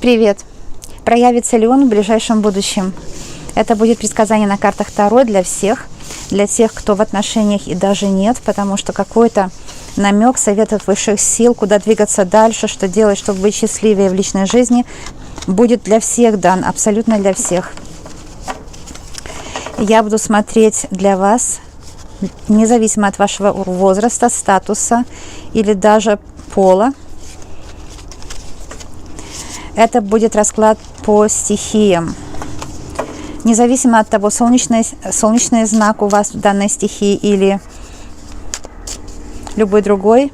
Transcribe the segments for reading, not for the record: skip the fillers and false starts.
Привет! Проявится ли он в ближайшем будущем? Это будет предсказание на картах Таро для всех, для тех, кто в отношениях и даже нет, потому что какой-то намек, совет от высших сил, куда двигаться дальше, что делать, чтобы быть счастливее в личной жизни, будет для всех дан, абсолютно для всех. Я буду смотреть для вас, независимо от вашего возраста, статуса или даже пола. Это будет расклад по стихиям. Независимо от того, солнечный знак у вас в данной стихии или любой другой,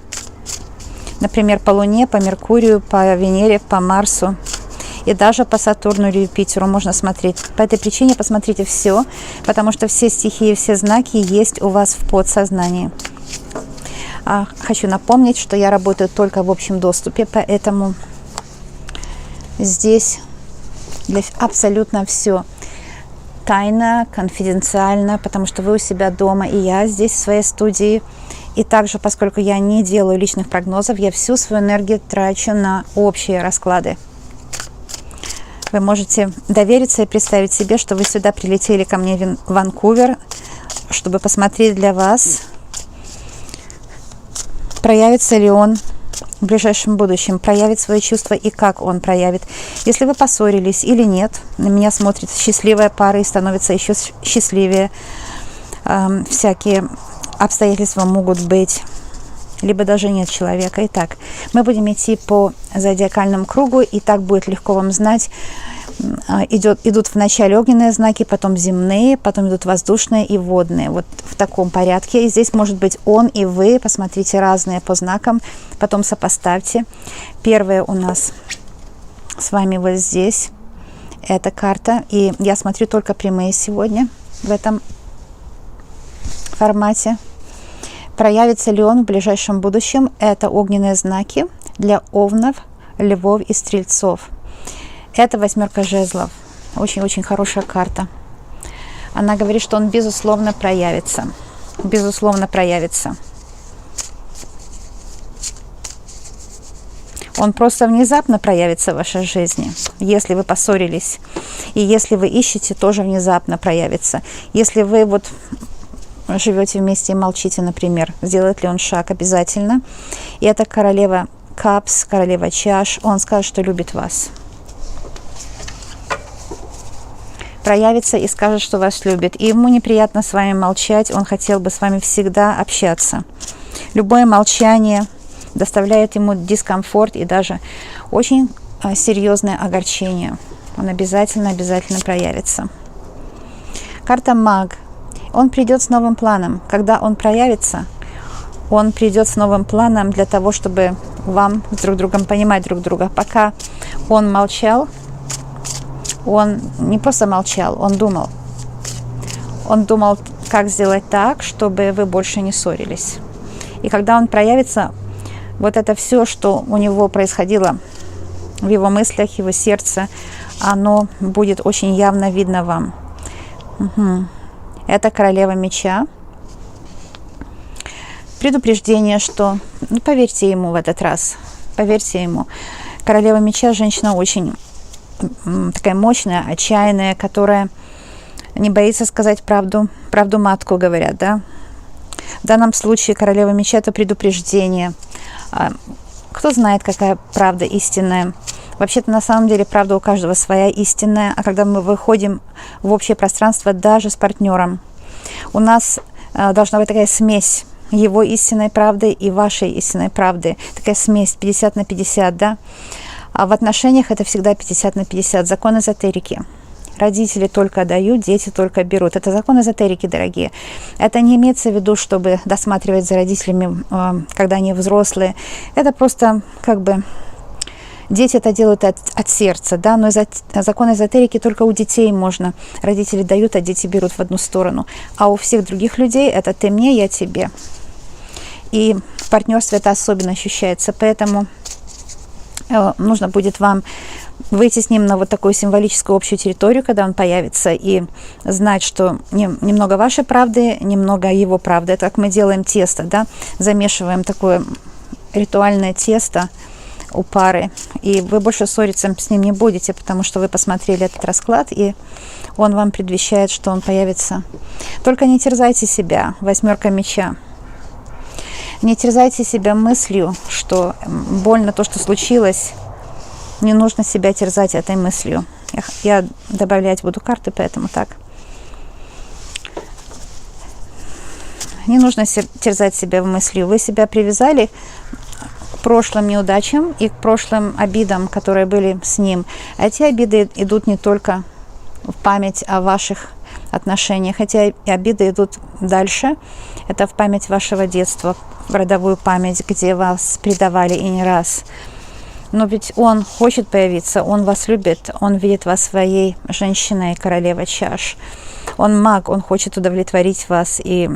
например, по Луне, по Меркурию, по Венере, по Марсу и даже по Сатурну или Юпитеру можно смотреть. По этой причине посмотрите все, потому что все стихии, все знаки есть у вас в подсознании. Хочу напомнить, что я работаю только в общем доступе, поэтому здесь абсолютно все тайно, конфиденциально, потому что вы у себя дома, и я здесь в своей студии. И также, поскольку я не делаю личных прогнозов, я всю свою энергию трачу на общие расклады. Вы можете довериться и представить себе, что вы сюда прилетели ко мне в Ванкувер, чтобы посмотреть для вас, проявится ли он в ближайшем будущем, проявит свои чувства и как он проявит. Если вы поссорились или нет, на меня смотрит счастливая пара и становится еще счастливее. Всякие обстоятельства могут быть, либо даже нет человека. Итак, мы будем идти по зодиакальному кругу, и так будет легко вам знать. Идут вначале огненные знаки, потом земные, потом идут воздушные и водные. Вот в таком порядке. И здесь может быть он и вы. Посмотрите разные по знакам, потом сопоставьте. Первое у нас с вами вот здесь. Эта карта. И я смотрю только прямые сегодня в этом формате. Проявится ли он в ближайшем будущем? Это огненные знаки для овнов, львов и стрельцов. Это восьмерка жезлов. Очень-очень хорошая карта. Она говорит, что он безусловно проявится. Безусловно проявится. Он просто внезапно проявится в вашей жизни. Если вы поссорились. И если вы ищете, тоже внезапно проявится. Если вы вот живете вместе и молчите, например, сделает ли он шаг обязательно. И это королева капс, королева чаш. Он скажет, что любит вас. Проявится и скажет, что вас любит. И ему неприятно с вами молчать, он хотел бы с вами всегда общаться. Любое молчание доставляет ему дискомфорт и даже очень серьезное огорчение. Он обязательно проявится. Карта маг. Он придет с новым планом. Когда он проявится, он придет с новым планом для того, чтобы вам с друг другом понимать друг друга. Пока он молчал, он не просто молчал, он думал. Он думал, как сделать так, чтобы вы больше не ссорились. И когда он проявится, вот это все, что у него происходило в его мыслях, его сердце, оно будет очень явно видно вам. Это королева меча. Предупреждение, что, поверьте ему в этот раз, поверьте ему. Королева меча, женщина очень такая мощная, отчаянная, которая не боится сказать правду, правду матку, говорят, да. В данном случае королева меча – это предупреждение. Кто знает, какая правда истинная? Вообще-то, на самом деле, правда у каждого своя истинная, а когда мы выходим в общее пространство даже с партнером, у нас должна быть такая смесь его истинной правды и вашей истинной правды, такая смесь 50 на 50, да. А в отношениях это всегда 50 на 50. Закон эзотерики. Родители только дают, дети только берут. Это закон эзотерики, дорогие. Это не имеется в виду, чтобы досматривать за родителями, когда они взрослые. Это просто как бы дети это делают от сердца, да, но закон эзотерики только у детей можно. Родители дают, а дети берут в одну сторону. А у всех других людей это ты мне, я тебе. И в партнерстве это особенно ощущается. Поэтому нужно будет вам выйти с ним на вот такую символическую общую территорию, когда он появится, и знать, что немного вашей правды, немного его правды. Это как мы делаем тесто, да, замешиваем такое ритуальное тесто у пары, и вы больше ссориться с ним не будете, потому что вы посмотрели этот расклад, и он вам предвещает, что он появится. Только не терзайте себя, 8 меча. Не терзайте себя мыслью, что больно то, что случилось. Не нужно себя терзать этой мыслью. Я добавлять буду карты, поэтому так. Не нужно терзать себя мыслью. Вы себя привязали к прошлым неудачам и к прошлым обидам, которые были с ним. Эти обиды идут не только в память о ваших отношениях, хотя и обиды идут дальше. Это в память вашего детства, в родовую память, где вас предавали и не раз. Но ведь он хочет появиться, он вас любит, он видит вас своей женщиной, королева чаш. Он маг, он хочет удовлетворить вас и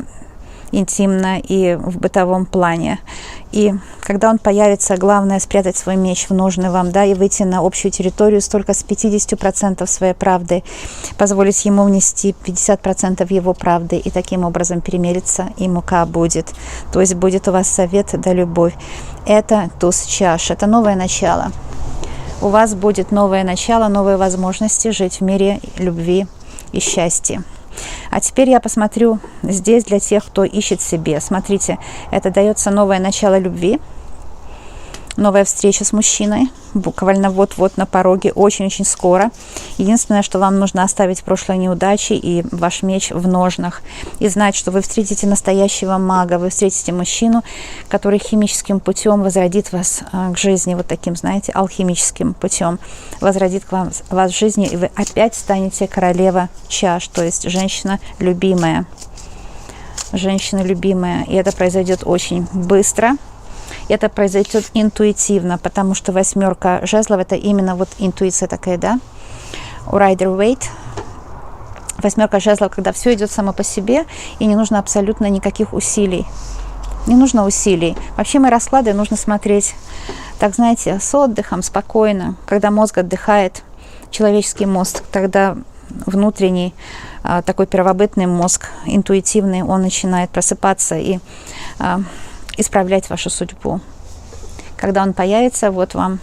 интимно, и в бытовом плане. И когда он появится, главное спрятать свой меч в ножны вам, да, и выйти на общую территорию только с 50% своей правды, позволить ему внести 50% его правды, и таким образом перемириться, и мука будет. То есть будет у вас совет да любовь. Это туз чаш, это новое начало. У вас будет новое начало, новые возможности жить в мире любви и счастья. А теперь я посмотрю здесь для тех, кто ищет себе. Смотрите, это дается новое начало любви, новая встреча с мужчиной, буквально вот-вот на пороге, очень-очень скоро. Единственное, что вам нужно оставить прошлые неудачи и ваш меч в ножнах, и знать, что вы встретите настоящего мага, вы встретите мужчину, который химическим путем возродит вас к жизни, вот таким, знаете, алхимическим путем возродит вас в жизни, и вы опять станете королева чаш, то есть женщина любимая. Женщина любимая, и это произойдет очень быстро. Это произойдет интуитивно, потому что 8 жезлов – это именно вот интуиция такая, да? У Rider-Waite 8 жезлов, когда все идет само по себе, и не нужно абсолютно никаких усилий. Не нужно усилий. Вообще мои расклады нужно смотреть, так знаете, с отдыхом, спокойно. Когда мозг отдыхает, человеческий мозг, тогда внутренний, такой первобытный мозг, интуитивный, он начинает просыпаться и исправлять вашу судьбу. Когда он появится, вот вам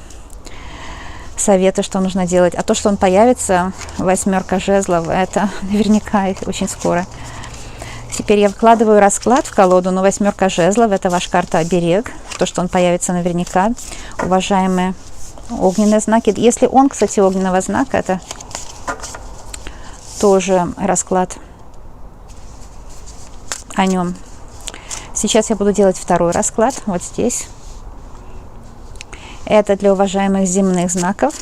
советы, что нужно делать. А то, что он появится, 8 жезлов, это наверняка очень скоро. Теперь я вкладываю расклад в колоду, но 8 жезлов, это ваша карта оберег. То, что он появится наверняка. Уважаемые огненные знаки. Если он, кстати, огненного знака, это тоже расклад о нем. Сейчас я буду делать второй расклад, вот здесь. Это для уважаемых земных знаков.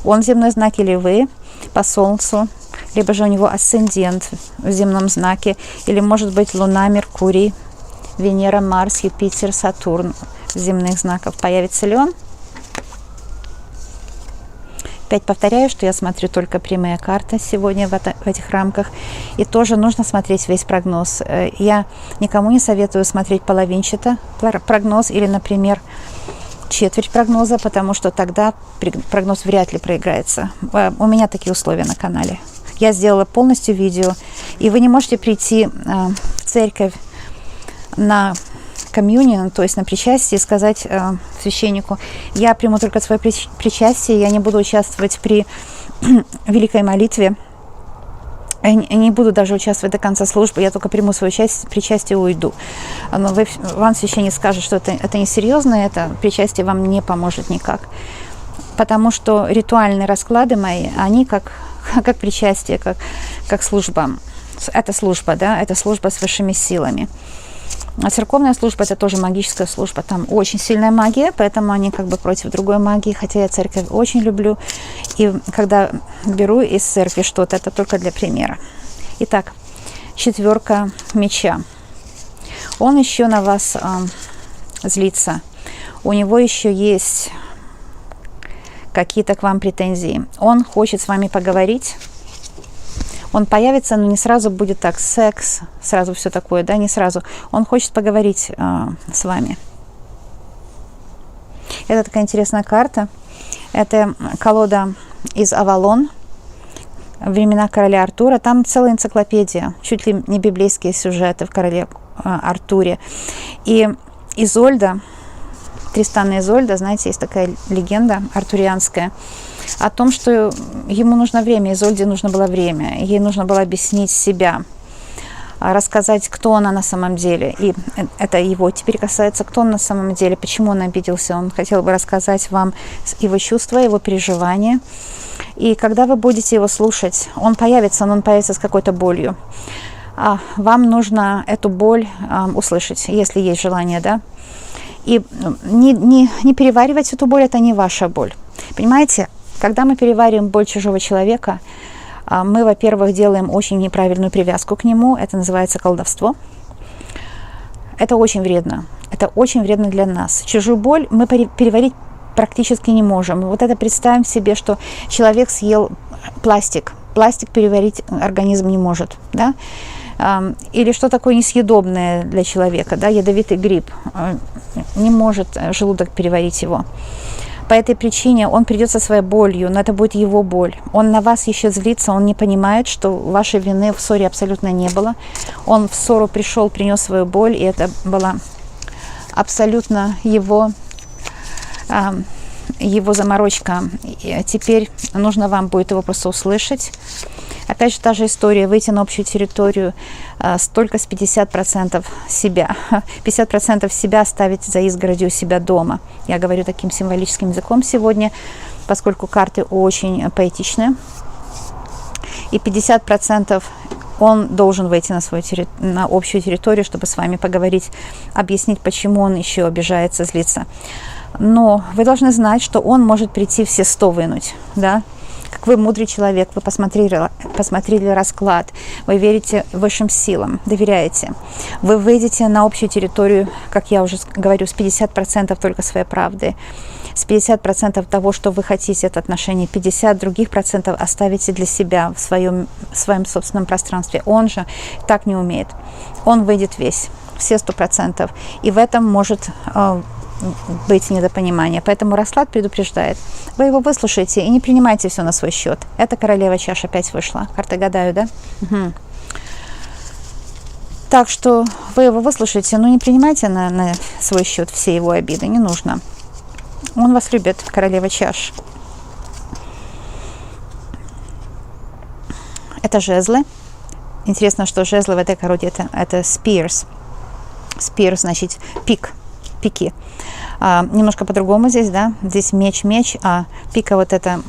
Он земной знак или вы по Солнцу, либо же у него асцендент в земном знаке, или может быть Луна, Меркурий, Венера, Марс, Юпитер, Сатурн в земных знаках. Появится ли он? Опять повторяю, что я смотрю только прямые карты сегодня в этих рамках. И тоже нужно смотреть весь прогноз. Я никому не советую смотреть половинчато прогноз или, например, четверть прогноза, потому что тогда прогноз вряд ли проиграется. У меня такие условия на канале. Я сделала полностью видео, и вы не можете прийти в церковь на комьюнион, то есть на причастие, и сказать священнику: я приму только свое причастие, я не буду участвовать при великой молитве, я не буду даже участвовать до конца службы, я только приму свое причастие и уйду. Но вам священник скажет, что это несерьезно, это причастие вам не поможет никак. Потому что ритуальные расклады мои, они как причастие, как служба. Это служба, да, это служба с высшими силами. А церковная служба – это тоже магическая служба. Там очень сильная магия, поэтому они как бы против другой магии. Хотя я церковь очень люблю. И когда беру из церкви что-то, это только для примера. Итак, 4 меча. Он еще на вас злится. У него еще есть какие-то к вам претензии. Он хочет с вами поговорить. Он появится, но не сразу будет так, секс, сразу все такое, да, не сразу. Он хочет поговорить с вами. Это такая интересная карта. Это колода из Авалон, времена короля Артура. Там целая энциклопедия, чуть ли не библейские сюжеты в короле Артуре. И Изольда, Тристана и Изольда, знаете, есть такая легенда артурианская о том, что ему нужно время, Изольде нужно было время, ей нужно было объяснить себя, рассказать, кто она на самом деле. И это его теперь касается, кто он на самом деле, почему он обиделся. Он хотел бы рассказать вам его чувства, его переживания. И когда вы будете его слушать, он появится, но он появится с какой-то болью. Вам нужно эту боль услышать, если есть желание, да. И не переваривать эту боль, это не ваша боль. Понимаете, когда мы перевариваем боль чужого человека, мы, во-первых, делаем очень неправильную привязку к нему. Это называется колдовство. Это очень вредно. Это очень вредно для нас. Чужую боль мы переварить практически не можем. Вот это представим себе, что человек съел пластик. Пластик переварить организм не может. Да? Или что такое несъедобное для человека, да? Ядовитый гриб. Не может желудок переварить его. По этой причине он придет со своей болью, но это будет его боль. Он на вас еще злится, он не понимает, что вашей вины в ссоре абсолютно не было. Он в ссору пришел, принес свою боль, и это была абсолютно его заморочка. И теперь нужно вам будет его просто услышать. Опять же, та же история, выйти на общую территорию, только с 50% себя. 50% себя оставить за изгородью у себя дома. Я говорю таким символическим языком сегодня, поскольку карты очень поэтичные. И 50% он должен выйти на общую территорию, чтобы с вами поговорить, объяснить, почему он еще обижается, злится. Но вы должны знать, что он может прийти все 100 вынуть, да? Как вы мудрый человек, вы посмотрели расклад, вы верите высшим силам, доверяете. Вы выйдете на общую территорию, как я уже говорю, с 50% только своей правды, с 50% того, что вы хотите от отношений, 50 других процентов оставите для себя в своем собственном пространстве. Он же так не умеет. Он выйдет весь, все 100%. И в этом может быть недопонимание. Поэтому расклад предупреждает. Вы его выслушаете и не принимайте все на свой счет. Это королева чаш опять вышла. Карты гадаю, да? Угу. Так что вы его выслушаете, но не принимайте на свой счет все его обиды. Не нужно. Он вас любит, королева чаш. Это жезлы. Интересно, что жезлы в этой колоде это spears. Spears значит пики. Немножко по-другому здесь, да, здесь меч, а пика вот это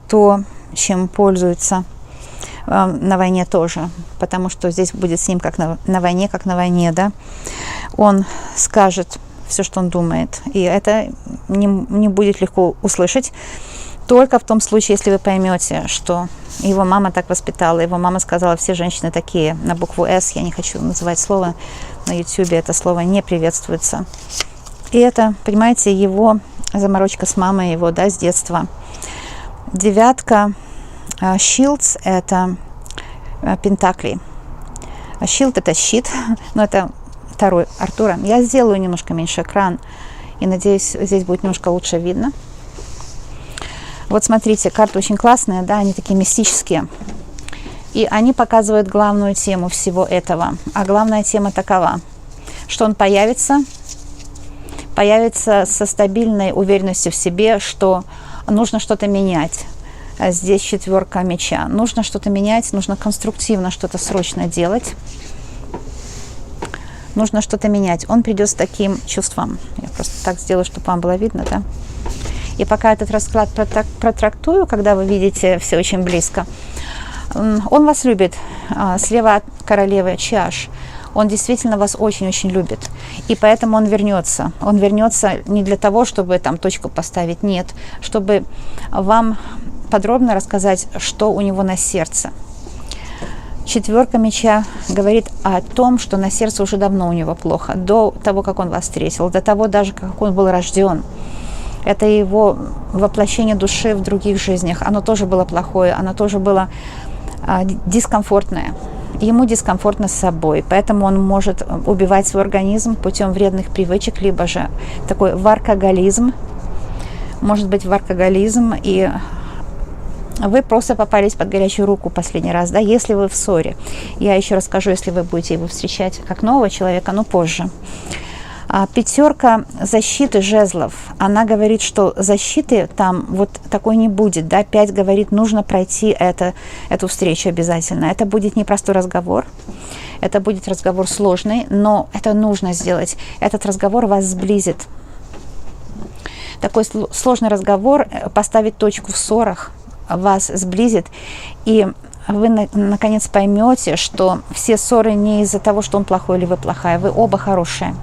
то, чем пользуются на войне тоже, потому что здесь будет с ним как на войне, да, он скажет все, что он думает, и это не будет легко услышать, только в том случае, если вы поймете, что его мама так воспитала, его мама сказала, все женщины такие, на букву «С», я не хочу называть слово, на YouTube это слово не приветствуется. И это, понимаете, его заморочка с мамой его, да, с детства. Девятка, shields, это пентакли. Shield это щит, но это второй Артура. Я сделаю немножко меньше экран, и надеюсь, здесь будет немножко лучше видно. Вот смотрите, карты очень классные, да, они такие мистические. И они показывают главную тему всего этого. А главная тема такова, что он появится со стабильной уверенностью в себе, что нужно что-то менять. Здесь 4 меча. Нужно что-то менять, нужно конструктивно что-то срочно делать. Нужно что-то менять. Он придет с таким чувством. Я просто так сделаю, чтобы вам было видно, да? И пока этот расклад протрактую, когда вы видите все очень близко, он вас любит. Слева от королевы чаш. Он действительно вас очень-очень любит. И поэтому он вернется. Он вернется не для того, чтобы там точку поставить, нет. Чтобы вам подробно рассказать, что у него на сердце. 4 меча говорит о том, что на сердце уже давно у него плохо. До того, как он вас встретил. До того даже, как он был рожден. Это его воплощение души в других жизнях. Оно тоже было плохое. Оно тоже было дискомфортное. Ему дискомфортно с собой, поэтому он может убивать свой организм путем вредных привычек, либо же такой варкоголизм, может быть варкоголизм, и вы просто попались под горячую руку последний раз, да, если вы в ссоре. Я еще расскажу, если вы будете его встречать как нового человека, но позже. Пятерка защиты жезлов. Она говорит, что защиты там вот такой не будет. Да? 5 говорит, нужно пройти эту встречу обязательно. Это будет непростой разговор. Это будет разговор сложный, но это нужно сделать. Этот разговор вас сблизит. Такой сложный разговор поставит точку в ссорах, вас сблизит. И вы наконец поймете, что все ссоры не из-за того, что он плохой или вы плохая. Вы оба хорошие.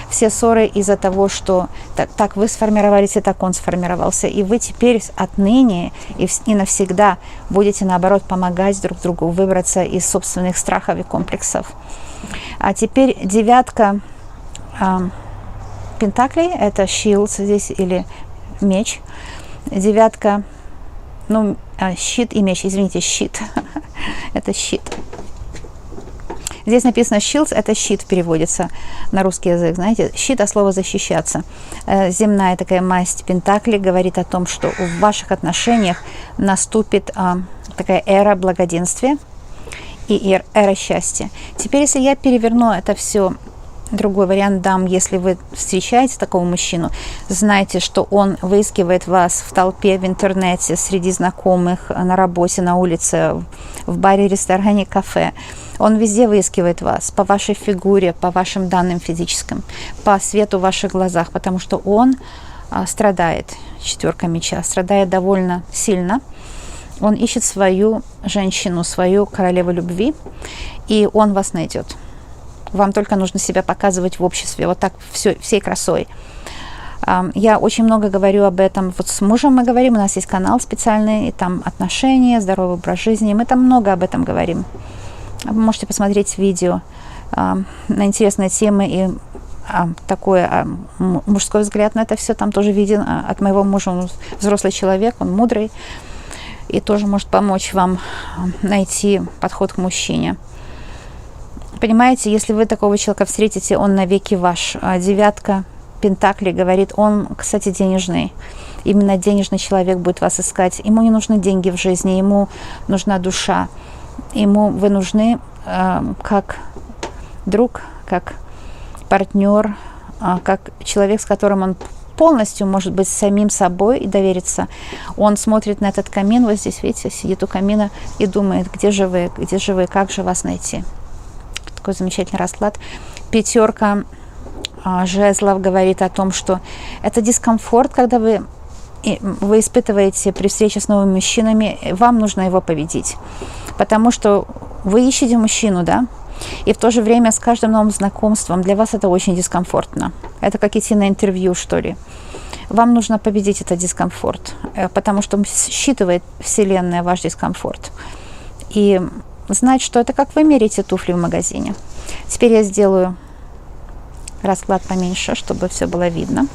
Все ссоры из-за того, что так вы сформировались, и так он сформировался. И вы теперь отныне и навсегда будете, наоборот, помогать друг другу выбраться из собственных страхов и комплексов. А теперь 9 пентаклей, это shield здесь или меч. 9, щит и меч, извините, щит. Это щит. Здесь написано shields, это щит переводится на русский язык, знаете, щит, а слово защищаться. Земная такая масть пентаклей говорит о том, что в ваших отношениях наступит такая эра благоденствия и эра счастья. Теперь, если я переверну это все, другой вариант дам, если вы встречаете такого мужчину, знайте, что он выискивает вас в толпе, в интернете, среди знакомых, на работе, на улице, в баре, ресторане, кафе. Он везде выискивает вас по вашей фигуре, по вашим данным физическим, по свету в ваших глазах, потому что он страдает, 4 меча, страдает довольно сильно. Он ищет свою женщину, свою королеву любви, и он вас найдет. Вам только нужно себя показывать в обществе, вот так всей красой. Я очень много говорю об этом. Вот с мужем мы говорим, у нас есть канал специальный, и там отношения, здоровый образ жизни. Мы там много об этом говорим. Вы можете посмотреть видео на интересные темы и такой мужской взгляд на это все там тоже виден от моего мужа. Он взрослый человек, он мудрый и тоже может помочь вам найти подход к мужчине. Понимаете, если вы такого человека встретите, он навеки ваш. 9 пентаклей говорит, он, кстати, денежный. Именно денежный человек будет вас искать. Ему не нужны деньги в жизни, ему нужна душа. Ему вы нужны как друг, как партнер, как человек, с которым он полностью может быть самим собой и довериться. Он смотрит на этот камин, вот здесь, видите, сидит у камина и думает, где же вы, как же вас найти. Такой замечательный расклад. 5 жезлов говорит о том, что это дискомфорт, когда вы испытываете при встрече с новыми мужчинами, вам нужно его победить. Потому что вы ищете мужчину, да, и в то же время с каждым новым знакомством для вас это очень дискомфортно. Это как идти на интервью, что ли. Вам нужно победить этот дискомфорт, потому что считывает Вселенная ваш дискомфорт. И знать, что это как вы меряете туфли в магазине. Теперь я сделаю расклад поменьше, чтобы все было видно.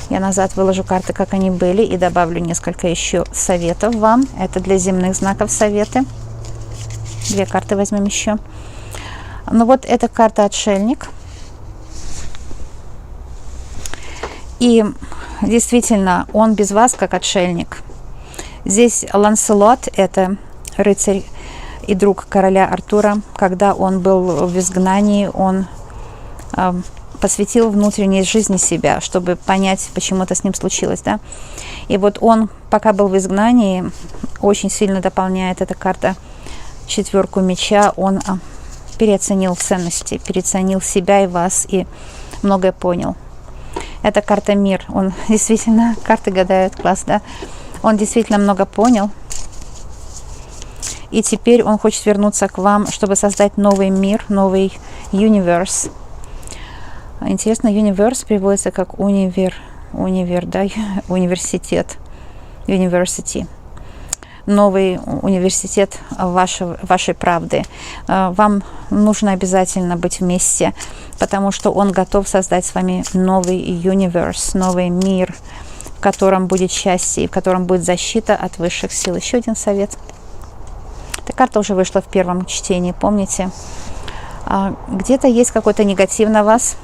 Я назад выложу карты, как они были, и добавлю несколько еще советов вам. Это для земных знаков советы. 2 карты возьмем еще. Ну вот эта карта «Отшельник». И действительно, он без вас как отшельник. Здесь Ланселот – это рыцарь и друг короля Артура. Когда он был в изгнании, он посвятил внутренней жизни себя, чтобы понять, почему это с ним случилось, да. И вот он, пока был в изгнании, очень сильно дополняет эта карта 4 меча. Он переоценил ценности, переоценил себя и вас, и многое понял. Это карта «Мир». Он действительно, карты гадают, класс, да. Он действительно много понял. И теперь он хочет вернуться к вам, чтобы создать новый мир, новый universe. Интересно, universe переводится как универ, да, университет, university. Новый университет вашей правды. Вам нужно обязательно быть вместе, потому что он готов создать с вами новый universe, новый мир, в котором будет счастье, в котором будет защита от высших сил. Еще один совет. Эта карта уже вышла в первом чтении, помните? Где-то есть какой-то негатив на вас.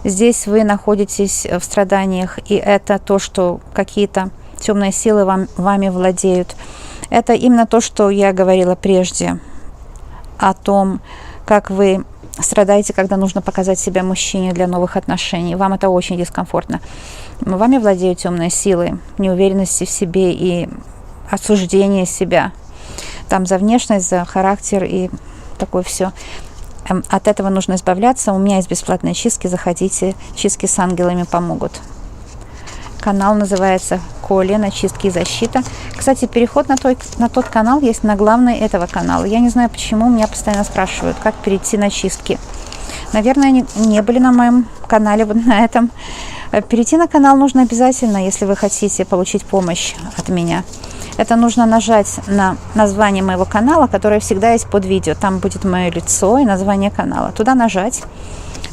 Здесь вы находитесь в страданиях, и это то, что какие-то темные силы вами владеют. Это именно то, что я говорила прежде, о том, как вы страдаете, когда нужно показать себя мужчине для новых отношений. Вам это очень дискомфортно. Вами владеют темные силы, неуверенности в себе и осуждение себя. Там за внешность, за характер и такое все. От этого нужно избавляться. У меня есть бесплатные чистки. Заходите. Чистки с ангелами помогут. Канал называется Колено, чистки и защита. Кстати, переход на тот канал есть на главный этого канала. Я не знаю, почему меня постоянно спрашивают, как перейти на чистки. Наверное, они не были на моем канале вот на этом. Перейти на канал нужно обязательно, если вы хотите получить помощь от меня. Это нужно нажать на название моего канала, которое всегда есть под видео. Там будет мое лицо и название канала. Туда нажать.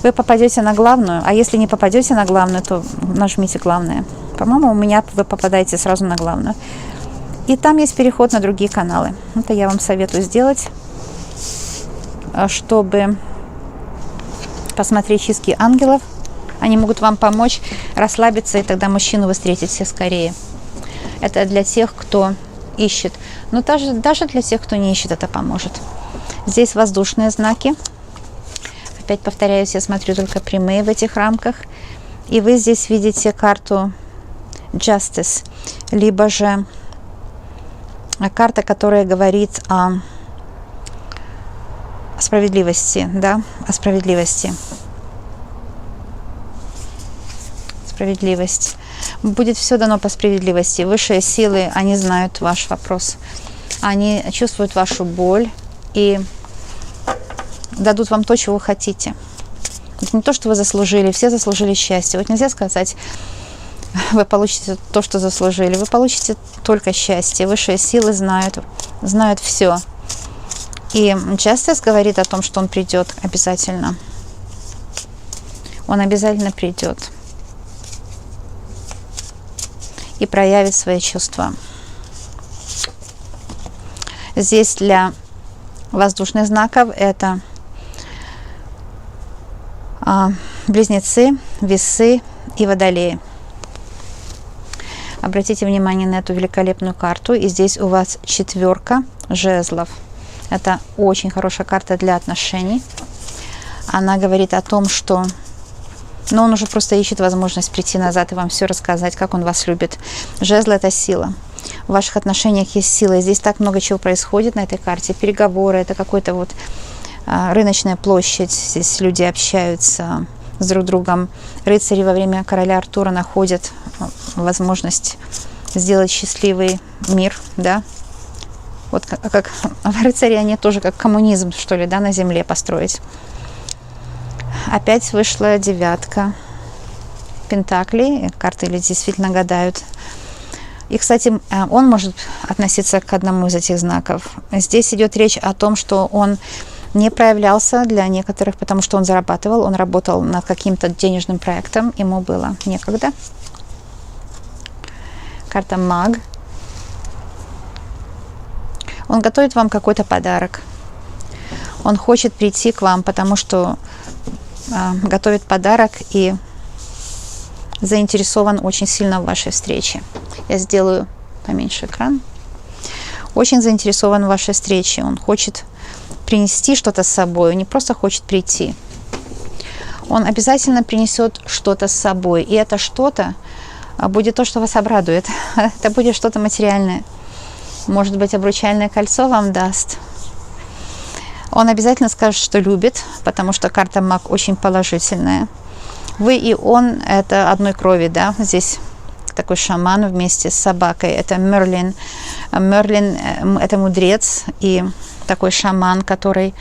Вы попадете на главную, а если не попадете на главную, то нажмите главное. По-моему, у меня вы попадаете сразу на главную. И там есть переход на другие каналы. Это я вам советую сделать, чтобы посмотреть чистки ангелов. Они могут вам помочь расслабиться, и тогда мужчину вы встретите скорее. Это для тех, кто ищет. Но даже для тех, кто не ищет, это поможет. Здесь воздушные знаки. Опять повторяюсь, я смотрю только прямые в этих рамках. И вы здесь видите карту Justice, либо же карта, которая говорит о справедливости, да, о справедливости. Справедливость. Будет все дано по справедливости. Высшие силы, они знают ваш вопрос. Они чувствуют вашу боль и дадут вам то, чего вы хотите. Это не то, что вы заслужили. Все заслужили счастье. Вот нельзя сказать, вы получите то, что заслужили. Вы получите только счастье. Высшие силы знают все. И Justice говорит о том, что он придет обязательно. Он обязательно придет и проявит свои чувства. Здесь для воздушных знаков это Близнецы, Весы и Водолеи. Обратите внимание на эту великолепную карту. И здесь у вас 4 жезлов. Это очень хорошая карта для отношений. Она говорит о том, что он уже просто ищет возможность прийти назад и вам все рассказать, как он вас любит. Жезл – это сила. В ваших отношениях есть сила. И здесь так много чего происходит на этой карте. Переговоры – это какой-то вот рыночная площадь. Здесь люди общаются с друг другом. Рыцари во время короля Артура находят возможность сделать счастливый мир, да. Вот как рыцари, они тоже как коммунизм, что ли, да, на земле построить. Опять вышла 9 пентаклей. Карты люди действительно гадают. И, кстати, он может относиться к одному из этих знаков. Здесь идет речь о том, что он не проявлялся для некоторых, потому что он зарабатывал, он работал над каким-то денежным проектом, ему было некогда. Карта Маг. Он готовит вам какой-то подарок. Он хочет прийти к вам, потому что готовит подарок и заинтересован очень сильно в вашей встрече. Я сделаю поменьше экран. Очень заинтересован в вашей встрече. Он хочет принести что-то с собой, он не просто хочет прийти. Он обязательно принесет что-то с собой. И это что-то будет то, что вас обрадует. Это будет что-то материальное. Может быть, обручальное кольцо вам даст. Он обязательно скажет, что любит, потому что карта Маг очень положительная. Вы и он – это одной крови, да. Здесь такой шаман вместе с собакой. Это Мерлин. Мерлин – это мудрец и такой шаман, который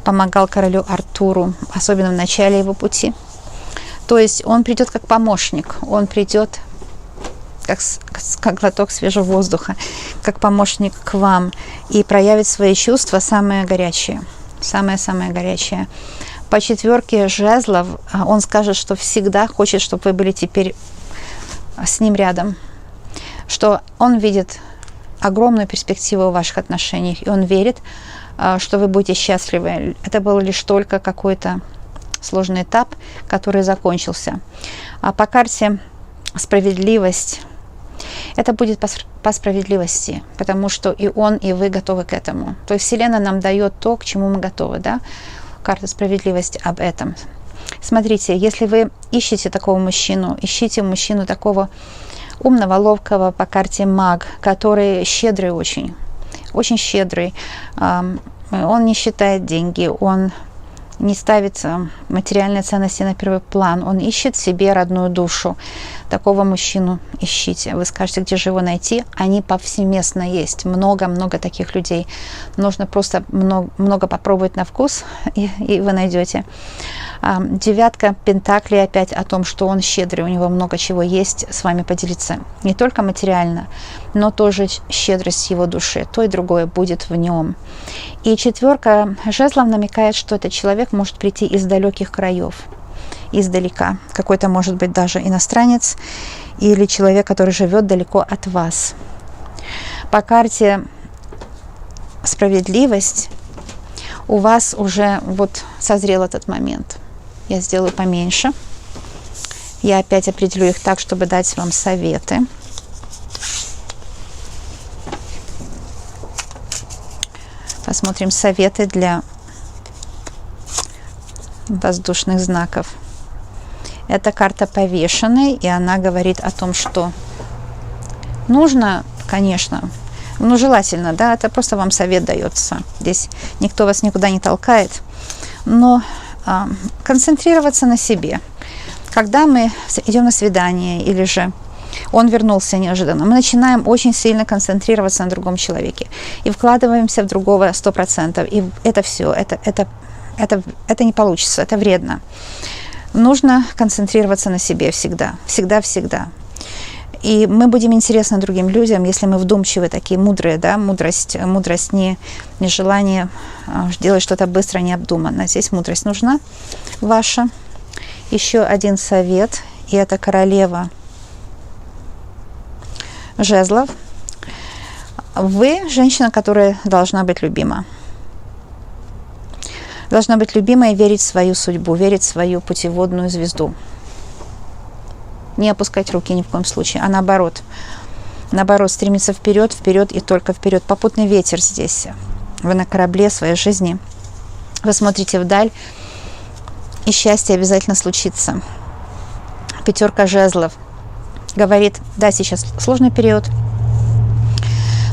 помогал королю Артуру, особенно в начале его пути. То есть он придет как помощник, он придет как глоток свежего воздуха, как помощник к вам и проявит свои чувства самые горячие, самые-самые горячие. По 4 жезлов он скажет, что всегда хочет, чтобы вы были теперь с ним рядом, что он видит огромную перспективу в ваших отношениях, и он верит, что вы будете счастливы. Это был лишь только какой-то сложный этап, который закончился. А по карте справедливость, это будет по справедливости, потому что и он, и вы готовы к этому. То есть Вселенная нам дает то, к чему мы готовы, да? Карта справедливости об этом. Смотрите, если вы ищете такого мужчину, ищите мужчину такого умного, ловкого по карте маг, который щедрый очень щедрый. Он не считает деньги, он не ставит материальные ценности на первый план, он ищет себе родную душу. Такого мужчину ищите. Вы скажете, где же его найти? Они повсеместно есть. Много-много таких людей. Нужно просто много попробовать на вкус, и вы найдете. Девятка пентаклей опять о том, что он щедрый, у него много чего есть с вами поделиться. Не только материально, но тоже щедрость его души. То и другое будет в нем. И четверка жезлов намекает, что этот человек может прийти из далеких краев, издалека. Какой-то, может быть, даже иностранец или человек, который живет далеко от вас. По карте справедливость у вас уже вот созрел этот момент. Я сделаю поменьше. Я опять определю их так, чтобы дать вам советы. Посмотрим советы для воздушных знаков. Это карта повешенной, и она говорит о том, что нужно, конечно, ну, желательно, да, это просто вам совет дается. Здесь никто вас никуда не толкает, но концентрироваться на себе. Когда мы идем на свидание, или же он вернулся неожиданно, мы начинаем очень сильно концентрироваться на другом человеке и вкладываемся в другого 100%. И это все, это не получится, это вредно. Нужно концентрироваться на себе всегда, всегда. И мы будем интересны другим людям, если мы вдумчивы, такие мудрые, да, мудрость не желание делать что-то быстро, необдуманно. Здесь мудрость нужна ваша. Еще один совет, и это королева жезлов. Вы женщина, которая должна быть любима. Должна быть любима и верить в свою судьбу, верить в свою путеводную звезду. Не опускать руки ни в коем случае, а наоборот, стремиться вперед и только вперед. Попутный ветер здесь. Вы на корабле своей жизни. Вы смотрите вдаль, и счастье обязательно случится. Пятерка жезлов говорит, да, сейчас сложный период,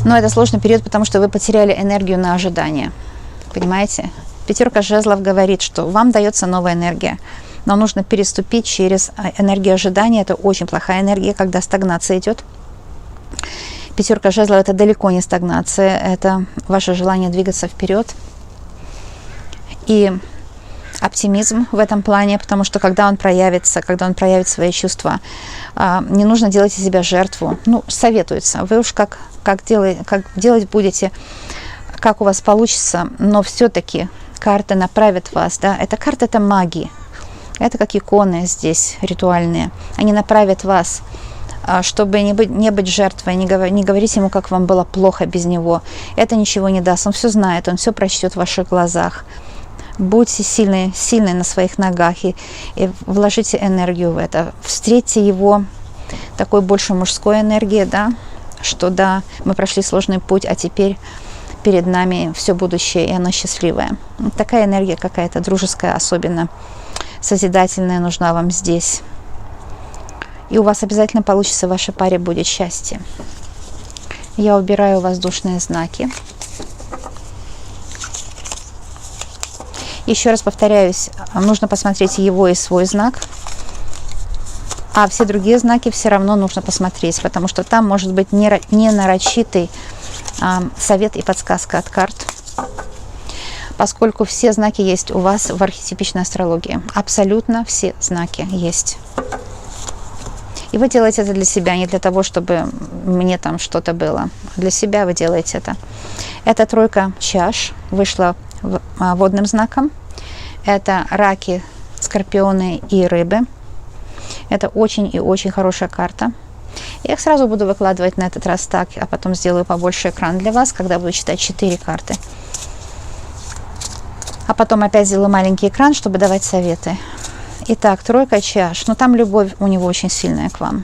но это сложный период, потому что вы потеряли энергию на ожидание. Понимаете? Пятерка жезлов говорит, что вам дается новая энергия, но нужно переступить через энергию ожидания. Это очень плохая энергия, когда стагнация идет. Пятерка жезлов – это далеко не стагнация, это ваше желание двигаться вперед. И оптимизм в этом плане, потому что когда он проявит свои чувства, не нужно делать из себя жертву. Ну, советуется. Вы уж как делать будете, как у вас получится, но все-таки карты направят вас. Да? Эта карта – это магия. Это как иконы здесь ритуальные. Они направят вас, чтобы не быть жертвой, не говорить ему, как вам было плохо без него. Это ничего не даст. Он все знает, он все прочтет в ваших глазах. Будьте сильны на своих ногах и вложите энергию в это. Встретьте его такой больше мужской энергией, да, что да, мы прошли сложный путь, а теперь перед нами все будущее, и оно счастливое. Такая энергия какая-то дружеская, особенно созидательная, нужна вам здесь. И у вас обязательно получится, в вашей паре будет счастье. Я убираю воздушные знаки. Еще раз повторяюсь, нужно посмотреть его и свой знак. А все другие знаки все равно нужно посмотреть, потому что там может быть не нарочитый совет и подсказка от карт. Поскольку все знаки есть у вас в архетипичной астрологии. Абсолютно все знаки есть. И вы делаете это для себя, не для того, чтобы мне там что-то было. Для себя вы делаете это. Эта тройка чаш вышла водным знаком. Это раки, скорпионы и рыбы. Это очень и очень хорошая карта. Я их сразу буду выкладывать на этот раз так, а потом сделаю побольше экран для вас, когда буду читать 4 карты. А потом опять сделаю маленький экран, чтобы давать советы. Итак, тройка чаш. Но там любовь у него очень сильная к вам.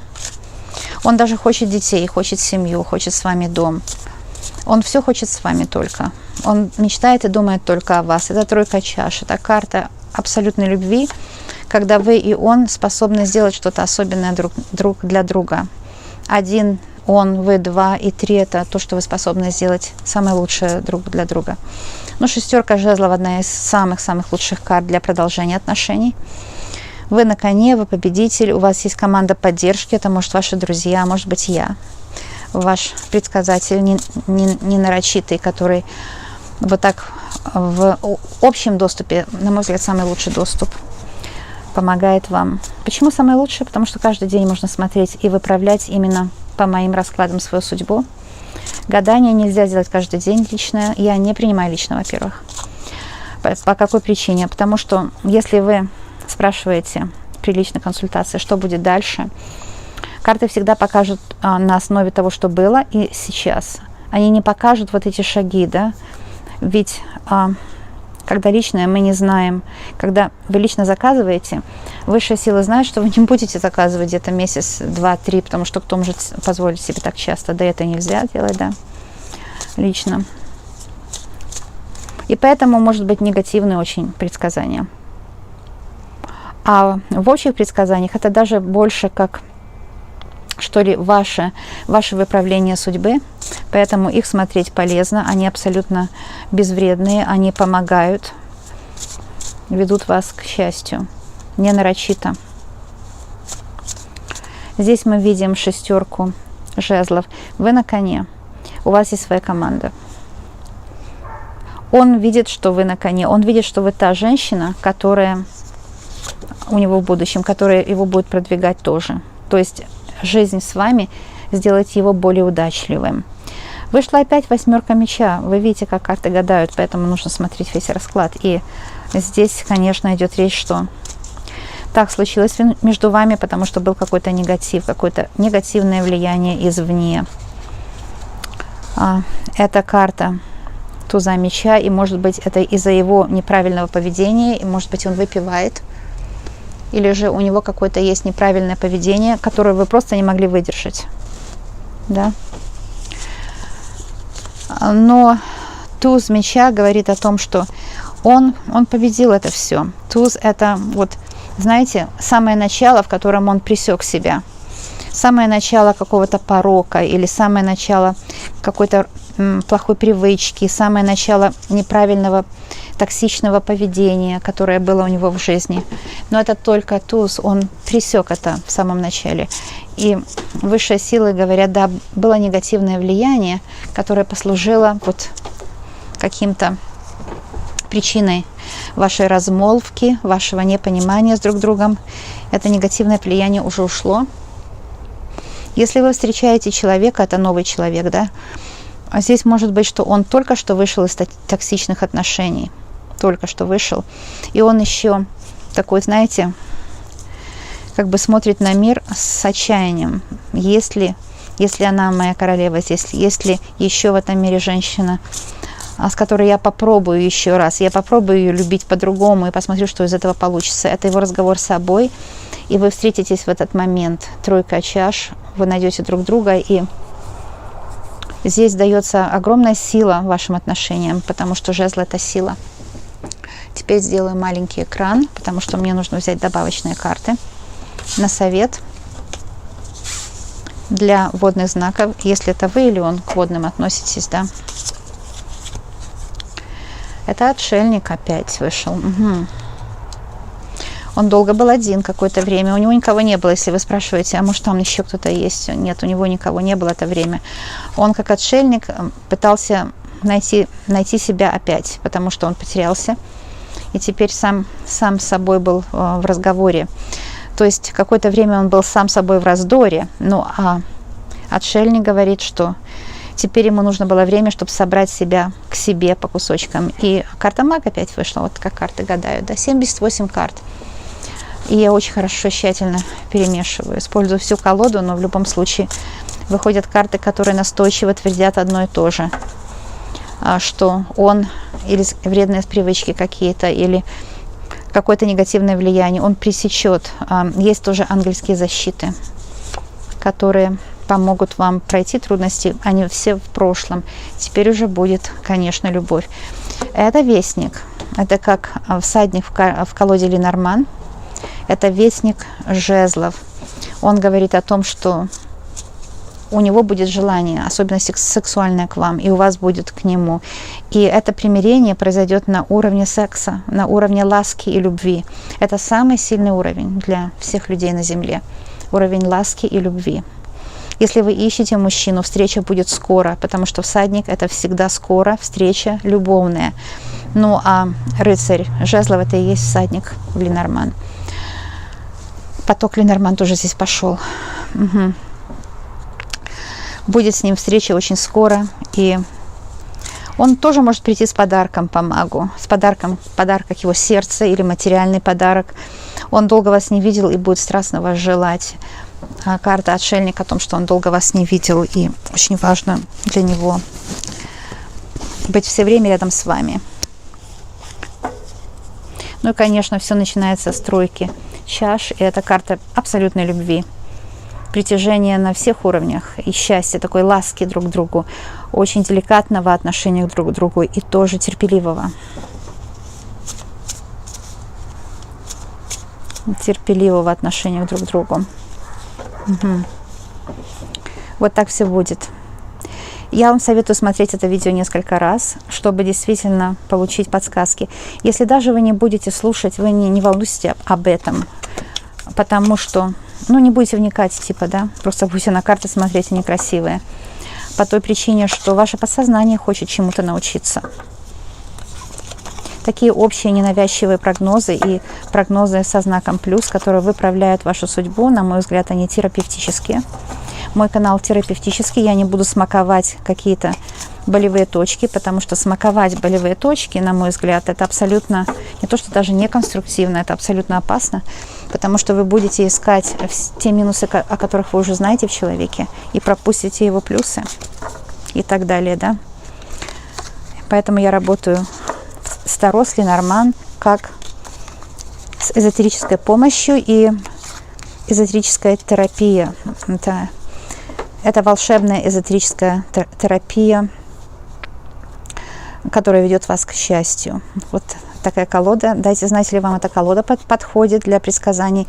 Он даже хочет детей, хочет семью, хочет с вами дом. Он все хочет с вами только. Он мечтает и думает только о вас. Это тройка чаш. Это карта абсолютной любви, когда вы и он способны сделать что-то особенное друг для друга. Один, он, вы, два и три – это то, что вы способны сделать самое лучшее друг для друга. Ну, шестерка жезлов – одна из самых-самых лучших карт для продолжения отношений. Вы на коне, вы победитель, у вас есть команда поддержки, это может ваши друзья, может быть я. Ваш предсказатель не нарочитый, который вот так в общем доступе, на мой взгляд, самый лучший доступ, помогает вам. Почему самый лучший? Потому что каждый день можно смотреть и выправлять именно по моим раскладам свою судьбу. Гадание нельзя делать каждый день личное. Я не принимаю лично, во-первых. По какой причине? Потому что если вы спрашиваете при личной консультации, что будет дальше, карты всегда покажут на основе того, что было и сейчас. Они не покажут вот эти шаги, да? Ведь когда личное, мы не знаем. Когда вы лично заказываете, высшая сила знает, что вы не будете заказывать где-то месяц, два, три, потому что кто может позволить себе так часто? Да это нельзя делать, да, лично. И поэтому может быть негативные очень предсказания. А в общих предсказаниях это даже больше как, что ли, ваше выправление судьбы, поэтому их смотреть полезно, они абсолютно безвредные, они помогают, ведут вас к счастью, не нарочито. Здесь мы видим шестерку жезлов, вы на коне, у вас есть своя команда. Он видит, что вы на коне, он видит, что вы та женщина, которая у него в будущем, которая его будет продвигать тоже. То есть жизнь с вами сделает его более удачливым. Вышла опять восьмерка меча. Вы видите, как карты гадают, поэтому нужно смотреть весь расклад. И здесь, конечно, идет речь, что так случилось между вами, потому что был какой-то негатив, какое-то негативное влияние извне. Эта карта туза меча, и может быть это из-за его неправильного поведения, и может быть он выпивает, или же у него какое-то есть неправильное поведение, которое вы просто не могли выдержать. Да? Но туз меча говорит о том, что он победил это все. Туз – это, вот, знаете, самое начало, в котором он пресек себя. Самое начало какого-то порока или самое начало какой-то плохой привычки, самое начало неправильного токсичного поведения, которое было у него в жизни. Но это только туз, он пресек это в самом начале. И высшие силы говорят, да, было негативное влияние, которое послужило вот каким-то причиной вашей размолвки, вашего непонимания с друг другом. Это негативное влияние уже ушло. Если вы встречаете человека, это новый человек, да, а здесь может быть, что он только что вышел из токсичных отношений, только что вышел, и он еще такой, знаете, как бы смотрит на мир с отчаянием. Если она моя королева, если еще в этом мире женщина, с которой я попробую еще раз, я попробую ее любить по-другому и посмотрю, что из этого получится. Это его разговор с собой, и вы встретитесь в этот момент. Тройка чаш, вы найдете друг друга, и здесь дается огромная сила вашим отношениям, потому что жезл – это сила. Теперь сделаю маленький экран, потому что мне нужно взять добавочные карты на совет для водных знаков, если это вы или он к водным относитесь, да. Это отшельник опять вышел. Угу. Он долго был один какое-то время, у него никого не было, если вы спрашиваете, а может там еще кто-то есть? Нет, у него никого не было это время. Он как отшельник пытался найти себя опять, потому что он потерялся, и теперь сам с собой был в разговоре. То есть какое-то время он был сам собой в раздоре, ну а отшельник говорит, что теперь ему нужно было время, чтобы собрать себя к себе по кусочкам. И карта маг опять вышла, вот как карты гадают, да, 78 карт. И я очень хорошо, тщательно перемешиваю, использую всю колоду, но в любом случае выходят карты, которые настойчиво твердят одно и то же, что он или вредные привычки какие-то, или какое-то негативное влияние, он пресечет. Есть тоже ангельские защиты, которые помогут вам пройти трудности, они все в прошлом. Теперь уже будет, конечно, любовь. Это вестник. Это как всадник в колоде Ленорман. Это вестник жезлов. Он говорит о том, что у него будет желание, особенно сексуальное к вам, и у вас будет к нему. И это примирение произойдет на уровне секса, на уровне ласки и любви. Это самый сильный уровень для всех людей на Земле. Уровень ласки и любви. Если вы ищете мужчину, встреча будет скоро, потому что всадник – это всегда скоро, встреча любовная. Ну а рыцарь жезлов – это и есть всадник в Ленорман. Поток Ленорман тоже здесь пошел. Угу. Будет с ним встреча очень скоро, и он тоже может прийти с подарком по магу, с подарком, подарок его сердца или материальный подарок. Он долго вас не видел и будет страстно вас желать. Карта отшельник о том, что он долго вас не видел, и очень важно для него быть все время рядом с вами. Ну и, конечно, все начинается с тройки чаш, и это карта абсолютной любви. Притяжение на всех уровнях и счастья, такой ласки друг к другу, очень деликатного отношения друг к другу и тоже терпеливого. Терпеливого отношения друг к другу. Угу. Вот так все будет. Я вам советую смотреть это видео несколько раз, чтобы действительно получить подсказки. Если даже вы не будете слушать, вы не волнуйтесь об этом, потому что не будете вникать, просто будете на карты смотреть, они красивые. По той причине, что ваше подсознание хочет чему-то научиться. Такие общие ненавязчивые прогнозы и прогнозы со знаком плюс, которые выправляют вашу судьбу, на мой взгляд, они терапевтические. Мой канал терапевтический, я не буду смаковать какие-то болевые точки, потому что смаковать болевые точки, на мой взгляд, это абсолютно, не то что даже не конструктивно, это абсолютно опасно, потому что вы будете искать те минусы, о которых вы уже знаете в человеке, и пропустите его плюсы и так далее, да. Поэтому я работаю с Таро, с Ленорман, как с эзотерической помощью и эзотерическая терапия. Это волшебная эзотерическая терапия, которая ведет вас к счастью. Вот такая колода. Дайте знать, ли вам эта колода подходит для предсказаний.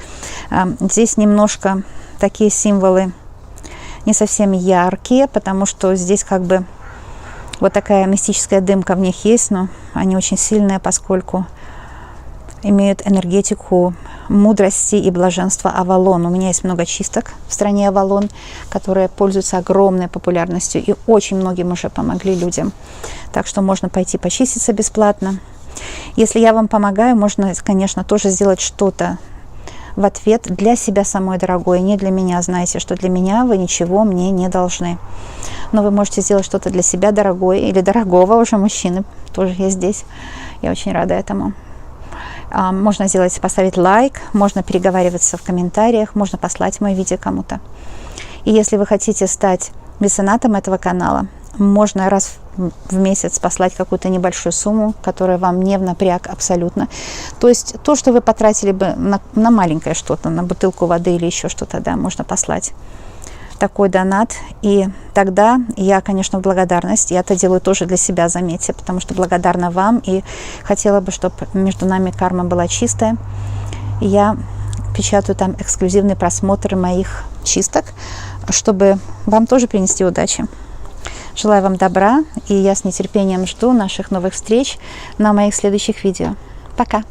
Здесь немножко такие символы не совсем яркие, потому что здесь как бы вот такая мистическая дымка в них есть, но они очень сильные, поскольку имеют энергетику мудрости и блаженства Авалон. У меня есть много чисток в стране Авалон, которые пользуются огромной популярностью и очень многим уже помогли людям. Так что можно пойти почиститься бесплатно. Если я вам помогаю, можно, конечно, тоже сделать что-то в ответ для себя самой дорогой, не для меня. Знаете, что для меня вы ничего мне не должны. Но вы можете сделать что-то для себя дорогой или дорогого уже мужчины. Тоже есть здесь. Я очень рада этому. Можно поставить лайк, можно переговариваться в комментариях, можно послать мое видео кому-то. И если вы хотите стать меценатом этого канала, можно раз в месяц послать какую-то небольшую сумму, которая вам не в напряг абсолютно. То есть то, что вы потратили бы на маленькое что-то, на бутылку воды или еще что-то, да, можно послать такой донат. И тогда я, конечно, в благодарность, я это делаю тоже для себя, заметьте, потому что благодарна вам и хотела бы, чтобы между нами карма была чистая. И я печатаю там эксклюзивные просмотры моих чисток, чтобы вам тоже принести удачи. Желаю вам добра, и я с нетерпением жду наших новых встреч на моих следующих видео. Пока!